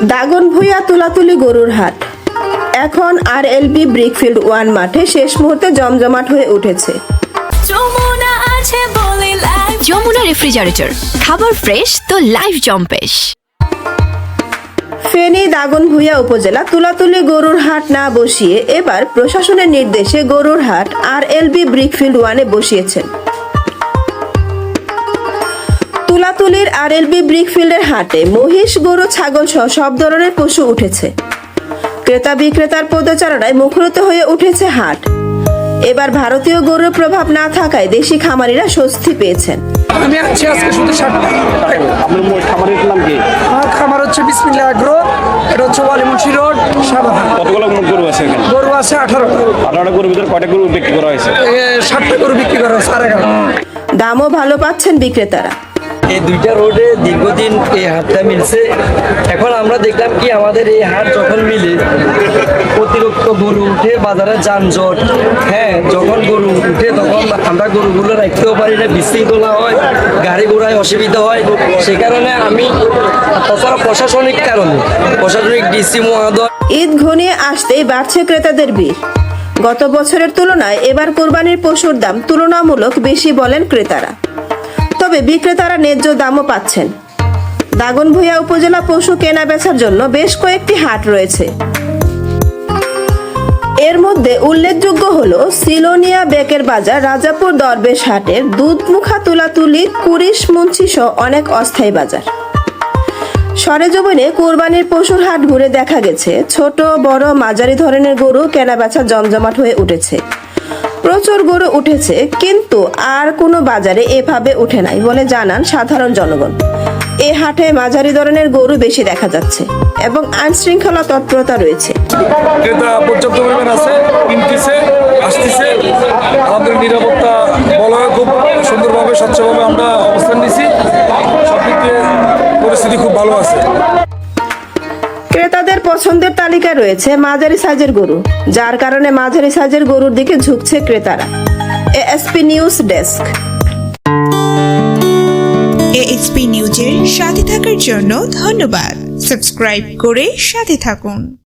দাগনভূঞা তুলাতুলি গরুর হাট এখন আরএলবি ব্রিকফিল্ড 1 মাঠে শেষ মুহূর্তে জমজমাট হয়ে উঠেছে। যমুনা রেফ্রিজারেটর, খাবার ফ্রেশ তো লাইফ জম্পেশ। ফেনী দাগনভূঞা উপজেলা তুলাতুলি গরুর হাট না বসিয়ে এবার প্রশাসনের নির্দেশে গরুর হাট আরএলবি ব্রিকফিল্ড 1-এ বসিয়েছেন। তুলাতুলির আরএলবি ব্রিকফিল্ডের হাটে মহিষ, গরু, ছাগল সহ সব ধরনের পশু উঠেছে। ক্রেতা বিক্রেতার পদচারণায় মুখরিত হয়ে উঠেছে হাট। এবার ভারতীয় গরুর প্রভাব না থাকায় দেশি খামারিরা স্বস্তি পেয়েছেন। আমি আছি আজকে শুধু 7টা। আপনার খামারের নাম কি? আমার খামার হচ্ছে বিসমিল্লাহ আগ্রো, এটা হচ্ছে ওয়ালিমুন্সি রোড, সাবাহা। কতগুলো গরু আছে এখানে? গরু আছে 18টা। 18টা গরুর ভিতরে কয়টা গরু বিক্রি করা হয়েছে? 7টা গরু বিক্রি করা হয়েছে। 11.5। দামও ভালো পাচ্ছেন বিক্রেতারা। এই দুইটা রোডে দীর্ঘদিন এই হাটটা মিলছে। এখন আমরা দেখলাম কি আমাদের এই হাট যখন মিলে অতিরিক্ত গরু উঠে বাজারে যানজট, হ্যাঁ যখন গরু উঠে তখন আমরা গরুগুলো রাখতেও পারি না, বিশৃঙ্খলা হয়, গাড়ি ঘোড়ায় অসুবিধা হয়। সে কারণে আমি তাছাড়া প্রশাসনিক ডিসি মহোদয়। ঈদ ঘনিয়ে আসতেই বাড়ছে ক্রেতাদের ভিড়। গত বছরের তুলনায় এবার কোরবানির পশুর দাম তুলনামূলক বেশি বলেন ক্রেতারা। তবে বিক্রেতারা ন্যায্য দামও পাচ্ছেন। দাগনভূঞা উপজেলা পশু কেনা বেচার জন্য বেশ কয়েকটি হাট রয়েছে। এর মধ্যে উল্লেখযোগ্য হলো সিলোনিয়া বেকের বাজার, রাজাপুর দরবেশ হাটের দুধমুখা, তুলাতুলি, কুরিশ, মুন্সি সহ অনেক অস্থায়ী বাজার। সরেজমিনে কোরবানির পশুর হাট ঘুরে দেখা গেছে ছোট বড় মাঝারি ধরনের গরু কেনা বেচা জমজমাট হয়ে উঠেছে। প্রচুর গরু উঠেছে, কিন্তু আর কোনো বাজারে এভাবে উঠে নাই বলে জানান সাধারণ জনগণ। এ হাটে মাঝারি ধরনের গরু বেশি দেখা যাচ্ছে এবং আইন শৃঙ্খলা তৎপরতা রয়েছে। ক্রেতা পর্যাপ্ত পরিমাণ আছে, কিনতেছে, আসতেছে। আমাদের নিরাপত্তা বলয়ে খুব সুন্দরভাবে স্বচ্ছভাবে আমরা অবস্থান নিছি। সব দিক দিয়ে পরিস্থিতি খুব ভালো আছে। ক্রেতাদের পছন্দের তালিকা রয়েছে মাঝারি সাইজের গরু, যার কারণে মাঝারি সাইজের গরুর দিকে ঝুঁকছে ক্রেতারা। ASP news desk. এএসপি নিউজের সাথে থাকার জন্য ধন্যবাদ। সাবস্ক্রাইব করে সাথে থাকুন।